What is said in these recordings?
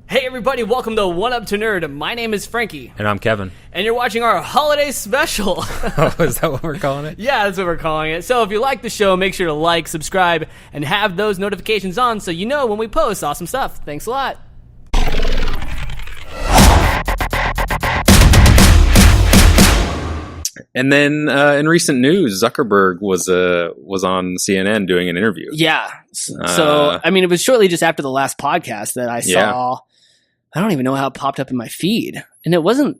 Hey everybody, welcome to One Up to Nerd. My name is Frankie. And I'm Kevin. And you're watching our holiday special. Oh, is that what we're calling it? Yeah, that's what we're calling it. So if you like the show, make sure to like, subscribe, and have those notifications on so you know when we post awesome stuff. Thanks a lot. And then in recent news, Zuckerberg was on CNN doing an interview. Yeah. So, I mean, it was shortly just after the last podcast that I saw, I don't even know how it popped up in my feed. And it wasn't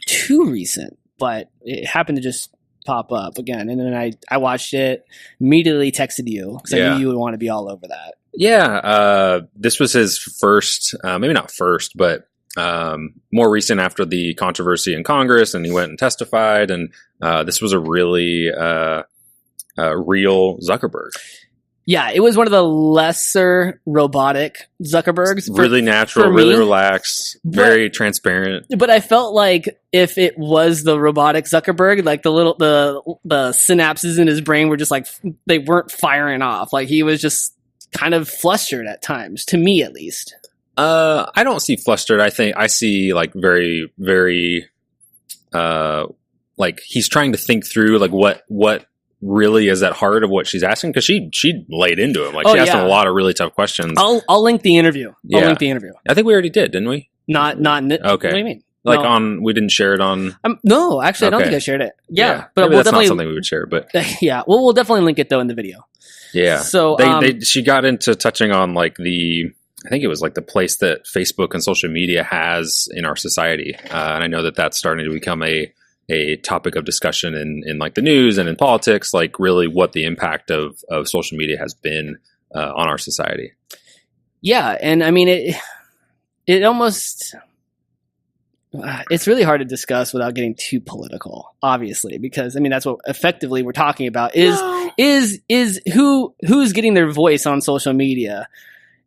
too recent, but it happened to just pop up again. And then I watched it, immediately texted you because I knew you would want to be all over that. Yeah. This was his first, maybe not first, but more recent after the controversy in Congress, and he went and testified. And this was a really real Zuckerberg. Yeah, it was one of the lesser robotic Zuckerbergs. Really natural, really relaxed, very transparent. But I felt like if it was the robotic Zuckerberg, like the synapses in his brain were just like, they weren't firing off. Like he was just kind of flustered at times, to me at least. I don't see flustered. I see like very, very, like he's trying to think through like what really is at heart of what she's asking, because she laid into him. Like she asked him a lot of really tough questions. I'll link the interview. I'll link the interview. I think we already did, didn't we? Not okay. What do you mean? Like we didn't share it on. No, actually, I don't think I shared it. Yeah, but maybe we'll that's definitely not something we would share. But yeah, we'll definitely link it though in the video. Yeah. So she got into touching on like I think it was like the place that Facebook and social media has in our society. And I know that that's starting to become a topic of discussion in like the news and in politics, like really what the impact of social media has been on our society. Yeah. And I mean, it almost, it's really hard to discuss without getting too political, obviously, because I mean, that's what effectively we're talking about is who's getting their voice on social media.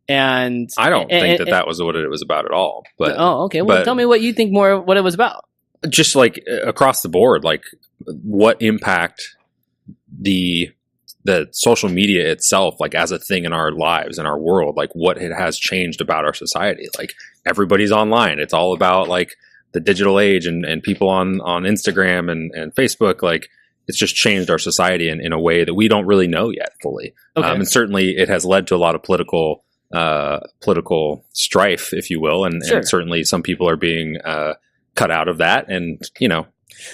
And I don't think that was what it was about at all. But okay. Well, tell me what you think more what it was about. Just like across the board, like what impact the social media itself, like as a thing in our lives and our world, like what it has changed about our society. Like everybody's online. It's all about like the digital age and people on Instagram and Facebook. Like it's just changed our society in a way that we don't really know yet fully. Okay. And certainly it has led to a lot of political strife, if you will, and certainly some people are being cut out of that, and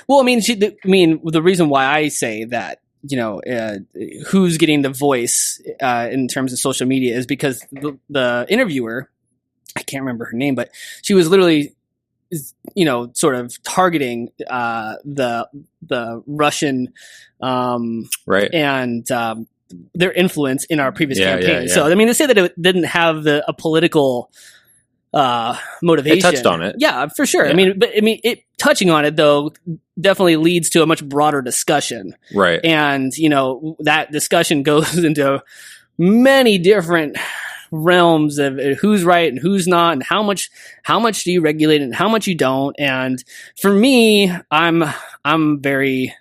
well, I mean, the reason why I say that, who's getting the voice in terms of social media is because the interviewer, I can't remember her name, but she was literally, sort of targeting the Russian, right, and their influence in our previous campaign. So, I mean, to say that it didn't have a political motivation. It touched on it. Yeah, for sure. Yeah. It touching on it though definitely leads to a much broader discussion. Right. And, that discussion goes into many different realms of who's right and who's not, and how much do you regulate and how much you don't. And for me, I'm very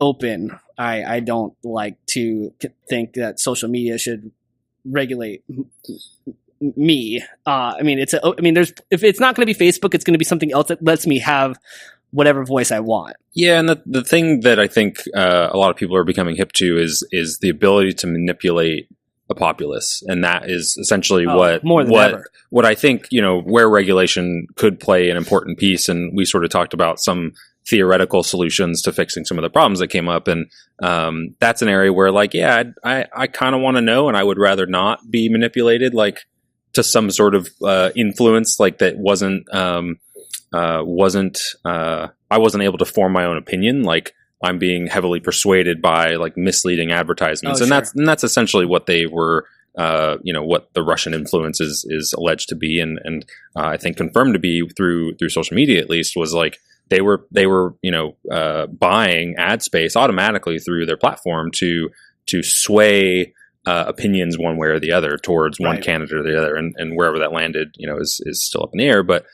open. I don't like to think that social media should regulate me. If it's not going to be Facebook, it's going to be something else that lets me have whatever voice I want. Yeah, and the thing that I think a lot of people are becoming hip to is the ability to manipulate a populace, and that is essentially what I think where regulation could play an important piece. And we sort of talked about some theoretical solutions to fixing some of the problems that came up, and that's an area where I kind of want to know, and I would rather not be manipulated to some sort of influence that I wasn't able to form my own opinion. I'm being heavily persuaded by misleading advertisements, and that's essentially what they were. What the Russian influence is alleged to be, and I think confirmed to be through social media at least, was they were buying ad space automatically through their platform to sway opinions one way or the other towards one candidate or the other, and wherever that landed, is still up in the air. But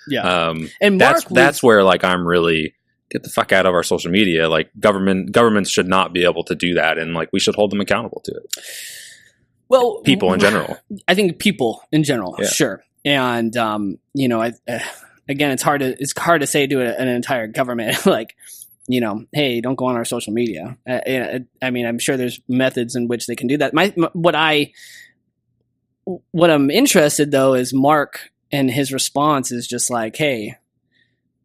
and that's where I'm really get the fuck out of our social media. Governments should not be able to do that, and we should hold them accountable to it. Well, people in general. I think people in general, sure. And again, it's hard to say to an entire government like, hey, don't go on our social media. I mean, I'm sure there's methods in which they can do that. What I'm interested though is Mark and his response is just like, hey,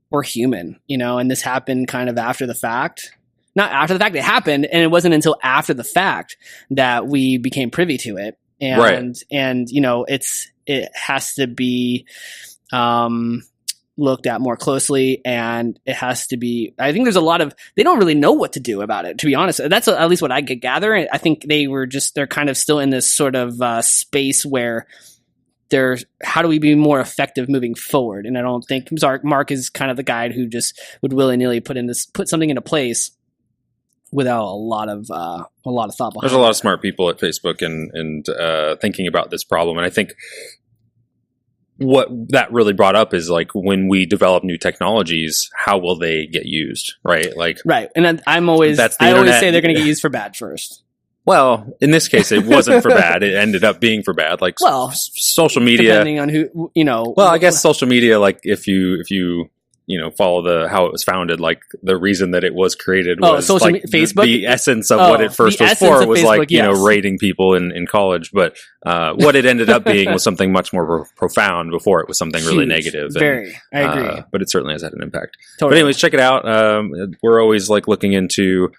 we're human, and this happened kind of after the fact. Not after the fact, it happened, and it wasn't until after the fact that we became privy to it. And right. And it has to be looked at more closely, and it has to be. I think there's a lot of they don't really know what to do about it. To be honest, that's at least what I could gather. I think they're kind of still in this sort of space where they're how do we be more effective moving forward? And I don't think Mark is kind of the guy who just would willy nilly put something into place without a lot of thought behind. There's a lot of smart people at Facebook and thinking about this problem, and I think what that really brought up is like when we develop new technologies, how will they get used, right? Like, right. And I always say they're going to get used for bad first. Well, in this case, it wasn't for bad. It ended up being for bad. Like, social media, depending on who, Well, I guess social media, like if you follow how it was founded, like the reason that it was created was like Facebook? The essence of what it first was for was Facebook, like, rating people in college. But what it ended up being was something much more profound before it was something really negative. Very. I agree. But it certainly has had an impact. Totally. But anyways, check it out. We're always like looking into,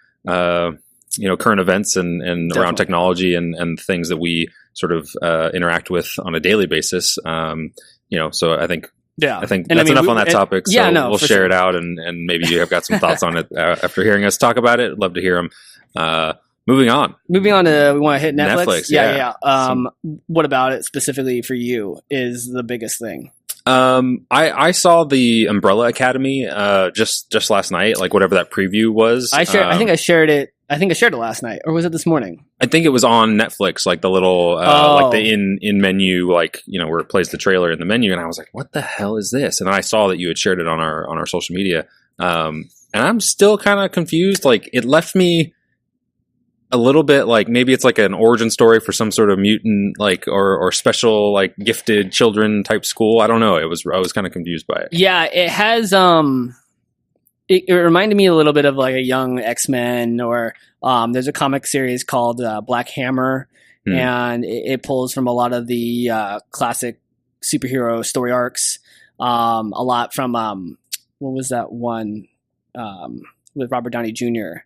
current events and around technology and things that we sort of interact with on a daily basis. So I think, I think that's enough on that topic. So we'll share it out, and maybe you have got some thoughts on it after hearing us talk about it. I'd love to hear them. Moving on to, we want to hit Netflix. Yeah. What about it specifically for you is the biggest thing? I saw the Umbrella Academy just last night, like whatever that preview was. I think I shared it. I think I shared it last night, or was it this morning? I think it was on Netflix, like the little, like the in menu, like where it plays the trailer in the menu, and I was like, "What the hell is this?" And then I saw that you had shared it on our social media, and I'm still kind of confused. Like, it left me a little bit like maybe it's like an origin story for some sort of mutant, like or special, like gifted children type school. I don't know. I was kind of confused by it. Yeah, it has. It reminded me a little bit of like a young X-Men, or there's a comic series called Black Hammer, and it pulls from a lot of the classic superhero story arcs. A lot from what was that one with Robert Downey Jr.?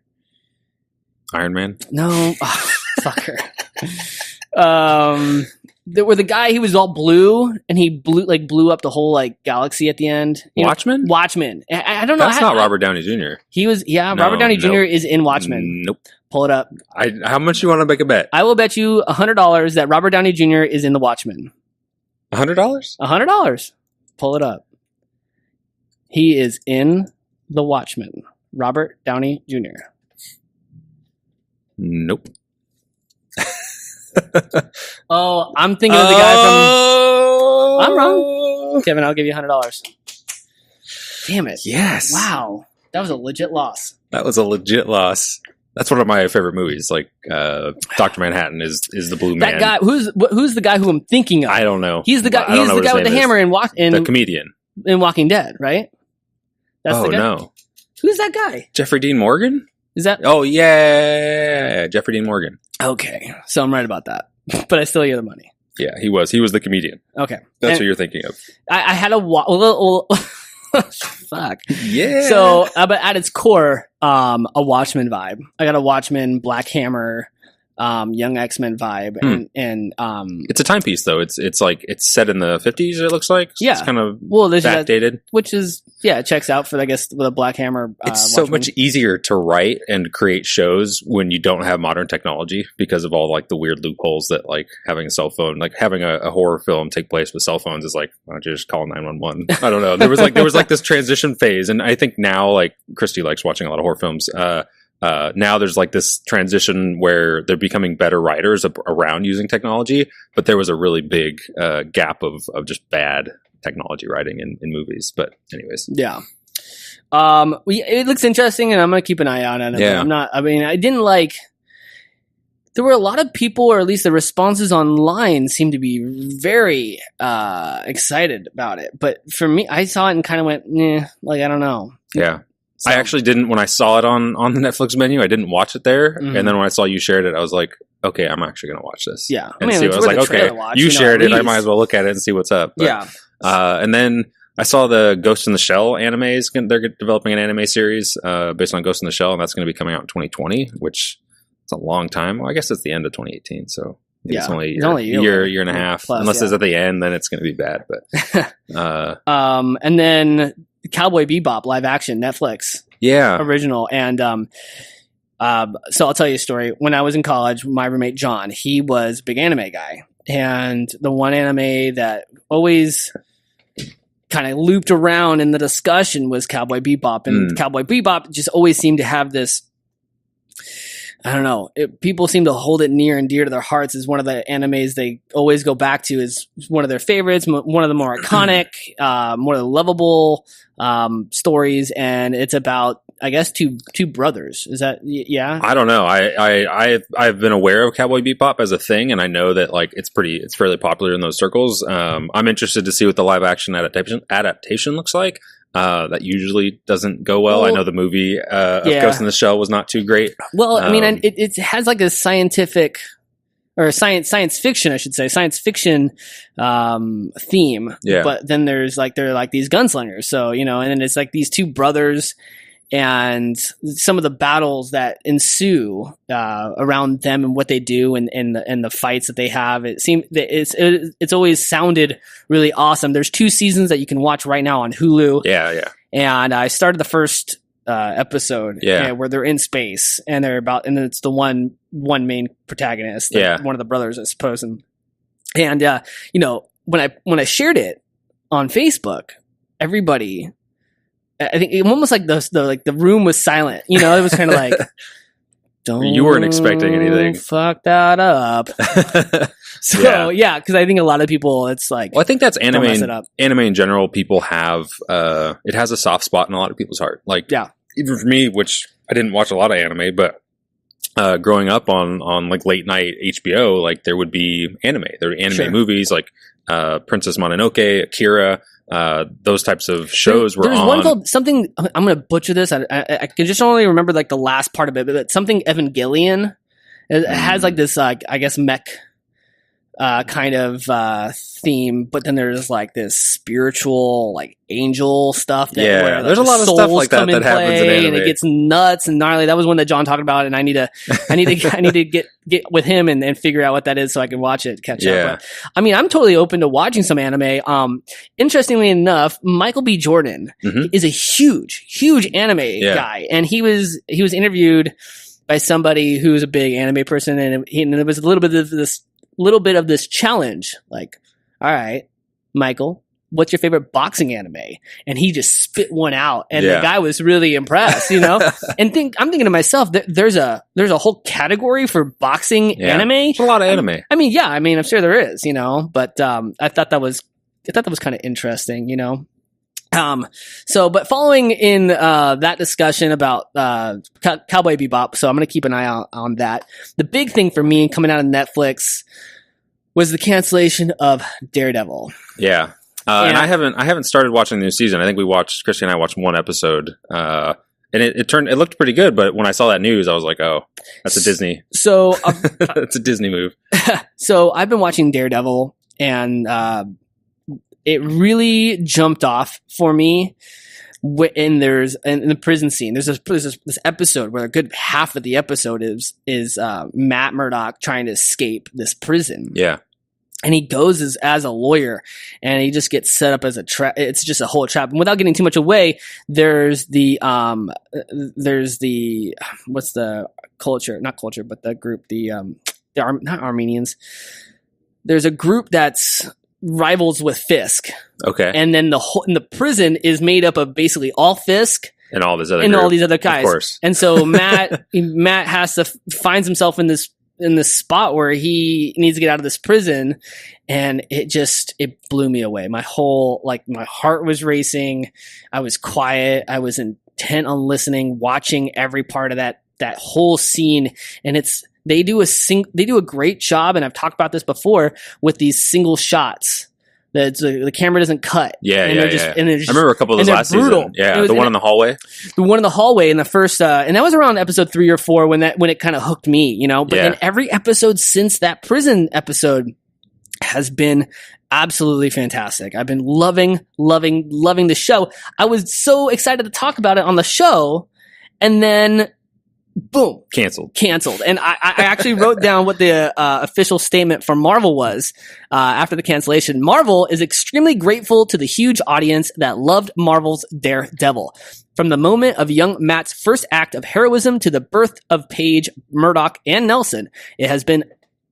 Iron Man? No, fucker. There were the guy, he was all blue, and he blew up the whole like galaxy at the end. Watchmen? Watchmen. I don't know. That's not Robert Downey Jr. He was, Robert Downey Jr. is in Watchmen. Nope. Pull it up. How much you want to make a bet? I will bet you $100 that Robert Downey Jr. is in the Watchmen. $100? $100. Pull it up. He is in the Watchmen. Robert Downey Jr. Nope. Oh, I'm thinking of the guy from... I'm wrong. Kevin, I'll give you $100. Damn it. Yes. Wow. That was a legit loss. That's one of my favorite movies. Like, Dr. Manhattan is the Blue Man. That guy, who's the guy who I'm thinking of? I don't know. He's the guy. He's the guy with the hammer in the comedian in Walking Dead, right? That's the guy? No. Who's that guy? Jeffrey Dean Morgan? Is that? Oh yeah, Jeffrey Dean Morgan. Okay, so I'm right about that, but I still owe you the money. Yeah, he was the comedian. Okay, that's what you're thinking of. I had fuck. Yeah. So, but at its core, a Watchmen vibe. I got a Watchmen, Black Hammer, young X-Men vibe, and it's a timepiece though. It's like it's set in the 50s. It looks like it's kind of backdated, which is it checks out for I guess with a Black Hammer. It's so much easier to write and create shows when you don't have modern technology because of all like the weird loopholes that like having a cell phone, like having a horror film take place with cell phones is like, why don't you just call 911? I don't know. There was like this transition phase, and I think now like Christy likes watching a lot of horror films. Now there's like this transition where they're becoming better writers around using technology, but there was a really big gap of just bad technology writing in movies. But anyways. Yeah. It looks interesting, and I'm going to keep an eye out on it. Yeah. I didn't like there were a lot of people, or at least the responses online seemed to be very excited about it. But for me, I saw it and kind of went, like, I don't know. Yeah. So. I actually didn't, when I saw it on the Netflix menu, I didn't watch it there. Mm-hmm. And then when I saw you shared it, I was like, okay, I'm actually going to watch this. Yeah. And see. I was like, okay, you shared it. I might as well look at it and see what's up. But, yeah. And then I saw the Ghost in the Shell animes. They're developing an anime series based on Ghost in the Shell, and that's going to be coming out in 2020, which is a long time. Well, I guess it's the end of 2018, so it's only a year and a half. Plus, unless it's at the end, then it's going to be bad. But and then Cowboy Bebop live action Netflix, original, and so I'll tell you a story. When I was in college, my roommate John, he was a big anime guy, and the one anime that always kind of looped around in the discussion was Cowboy Bebop, and Cowboy Bebop just always seemed to have this, I don't know, people seem to hold it near and dear to their hearts as one of the animes they always go back to as one of their favorites, one of the more iconic, more of the lovable stories, and it's about, I guess, two brothers. Is that I don't know. I've been aware of Cowboy Bebop as a thing, and I know that like it's fairly popular in those circles. I'm interested to see what the live action adaptation looks like. That usually doesn't go well. I know the movie of Ghost in the Shell was not too great. Well, I mean, it has like a scientific or science fiction, I should say, science fiction theme. Yeah. But then they're like these gunslingers. So, and then it's like these two brothers. And some of the battles that ensue around them and what they do and the fights that they have, it's always sounded really awesome. There's 2 seasons that you can watch right now on Hulu. Yeah. And I started the first episode where they're in space and and it's the one main protagonist, one of the brothers, I suppose. And when I shared it on Facebook, everybody, I think it almost like the room was silent. It was kind of like, don't you weren't expecting anything. Fuck that up. So because I think a lot of people, it's like, well, I think that's anime. Anime in general, people have it has a soft spot in a lot of people's heart. Like, even for me, which I didn't watch a lot of anime, but growing up on like late night HBO, like there would be anime. There were anime movies like Princess Mononoke, Akira. Those types of shows were on. There's one called something, I'm going to butcher this. I can just only remember like the last part of it, but something Evangelion. It has like this, I guess, mech kind of theme, but then there's like this spiritual, like angel stuff. Where, there's a lot of stuff like that happens in anime, and it gets nuts and gnarly. That was one that John talked about, and I need to get with him and figure out what that is so I can watch it, catch up. But, I mean, I'm totally open to watching some anime. Interestingly enough, Michael B. Jordan is a huge anime guy, and he was interviewed by somebody who's a big anime person, and it was a little bit of this challenge, like, all right, Michael, what's your favorite boxing anime? And he just spit one out, and the guy was really impressed, And I'm thinking to myself, there's a whole category for boxing anime. There's a lot of anime. I'm sure there is, But I thought that was kind of interesting, But following in that discussion about Cowboy Bebop, so I'm going to keep an eye out on that. The big thing for me coming out of Netflix was the cancellation of Daredevil. Yeah. And I haven't started watching the new season. I think Christy and I watched one episode. And it looked pretty good, but when I saw that news, I was like, oh, that's a Disney. So it's a Disney move. So I've been watching Daredevil, and it really jumped off for me. In the prison scene, there's this episode where a good half of the episode is Matt Murdock trying to escape this prison. Yeah. And he goes as a lawyer, and he just gets set up as a trap. It's just a whole trap. And without getting too much away, there's the what's the culture? Not culture, but the group. Not Armenians. There's a group that's rivals with Fisk. Okay. And then the prison is made up of basically all Fisk and all these other guys. Of course. And so Matt has to finds himself in this spot where he needs to get out of this prison, and it blew me away. My heart was racing. I was quiet. I was intent on listening, watching every part of that whole scene, and it's They do a great job, and I've talked about this before with these single shots. That the camera doesn't cut. Yeah, and yeah, just, yeah. And just, I remember a couple of those last season. Yeah, the one in the hallway. The one in the hallway in the first, and that was around episode 3 or 4 when it kind of hooked me, you know. But then every episode since that prison episode has been absolutely fantastic. I've been loving the show. I was so excited to talk about it on the show, and then boom, canceled. And I actually wrote down what the official statement from Marvel was after the cancellation. Marvel is extremely grateful to the huge audience that loved Marvel's Daredevil. From the moment of young Matt's first act of heroism to the birth of Paige, Murdoch, and Nelson, it has been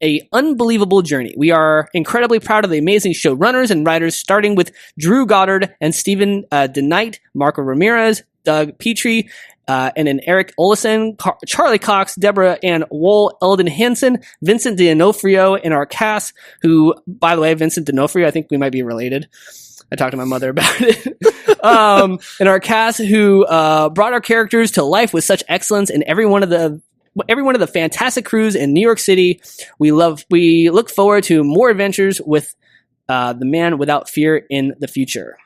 an unbelievable journey. We are incredibly proud of the amazing showrunners and writers, starting with Drew Goddard and Stephen DeKnight, Marco Ramirez, Doug Petrie, and then Eric Olesen, Charlie Cox, Deborah and Wool Eldon Hansen, Vincent D'Onofrio in our cast, who, by the way, Vincent D'Onofrio, I think we might be related. I talked to my mother about it. In our cast, who brought our characters to life with such excellence in every one of the fantastic crews in New York City. We look forward to more adventures with the Man Without Fear in the future.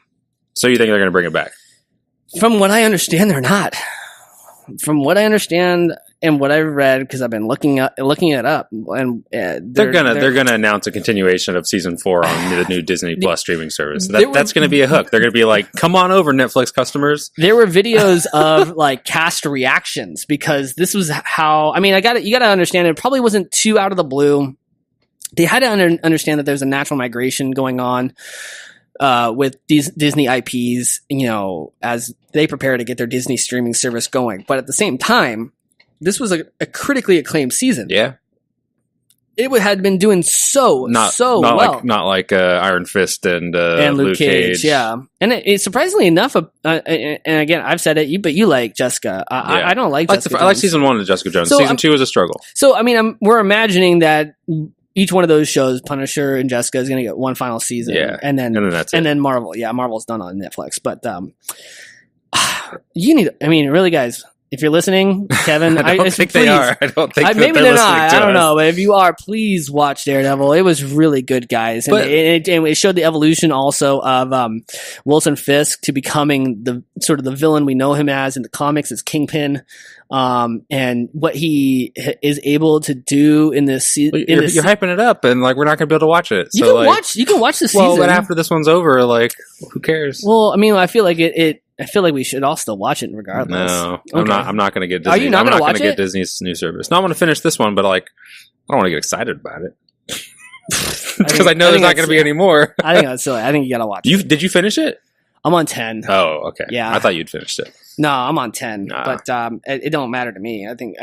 So you think they're going to bring it back? From what I understand, they're not. From what I understand and what I've read, because I've been looking it up, and they're gonna announce a continuation of season 4 on the new Disney Plus streaming service. That's gonna be a hook. They're gonna be like, "Come on over, Netflix customers." There were videos of like cast reactions because this was how. I mean, you gotta understand. It probably wasn't too out of the blue. They had to understand that there's a natural migration going on. With these Disney IPs, you know, as they prepare to get their Disney streaming service going. But at the same time, this was a critically acclaimed season. Yeah. It had been doing so well. Not like Iron Fist and Luke Cage. Yeah. And it surprisingly enough, and again, I've said it, but you like Jessica. I don't like Jessica Jones. I like season 1 of Jessica Jones. So, season 2 is a struggle. So, I mean, we're imagining that each one of those shows, Punisher and Jessica, is going to get one final season. Yeah. And then that's it. And then Marvel. Yeah, Marvel's done on Netflix. But really, guys, if you're listening, Kevin, I don't think they are. I don't think maybe they're not. I don't know. But if you are, please watch Daredevil. It was really good, guys. And it showed the evolution also of Wilson Fisk to becoming the sort of the villain we know him as in the comics as Kingpin. And what he is able to do in this season. You're hyping it up, and like we're not going to be able to watch it. You can watch the season. Well, but after this one's over, like who cares? Well, I mean, I feel like I feel like we should all still watch it regardless. No, okay. I'm not going to get Disney. Are you not going to watch it? Get Disney's new service. No, I want to finish this one, but like I don't want to get excited about it because I know there's not going to be any more. I think that's silly. I think you got to watch it. Did you finish it? I'm on 10. Oh, okay. Yeah. I thought you'd finished it. No, I'm on 10, but it don't matter to me. I think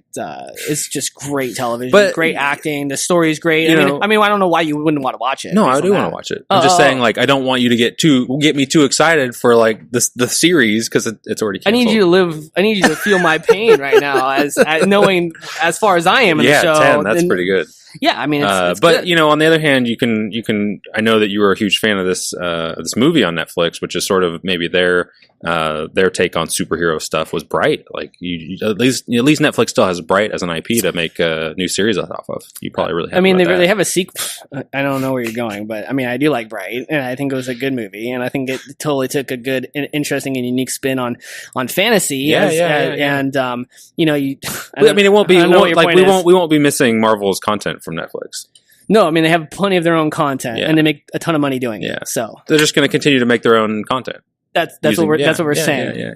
it's just great television, great acting. The story's great. I mean, I don't know why you wouldn't want to watch it. No, I do want to watch it. I'm just saying, like, I don't want you to get me too excited for like the series because it's already canceled. I need you to feel my pain right now, as knowing as far as I am in the show. 10. That's pretty good. Yeah, I mean, it's but good. On the other hand, you can. I know that you were a huge fan of this movie on Netflix, which is sort of maybe their take on superhero stuff was Bright. Like at least Netflix still has Bright as an IP to make a new series off of. You probably really. They have a sequel. I don't know where you're going, but I mean, I do like Bright, and I think it was a good movie, and I think it totally took a good, interesting, and unique spin on fantasy. And it won't be. We won't be missing Marvel's content from Netflix. No, I mean they have plenty of their own content, and they make a ton of money doing it. So they're just going to continue to make their own content. That's what we're saying. Yeah.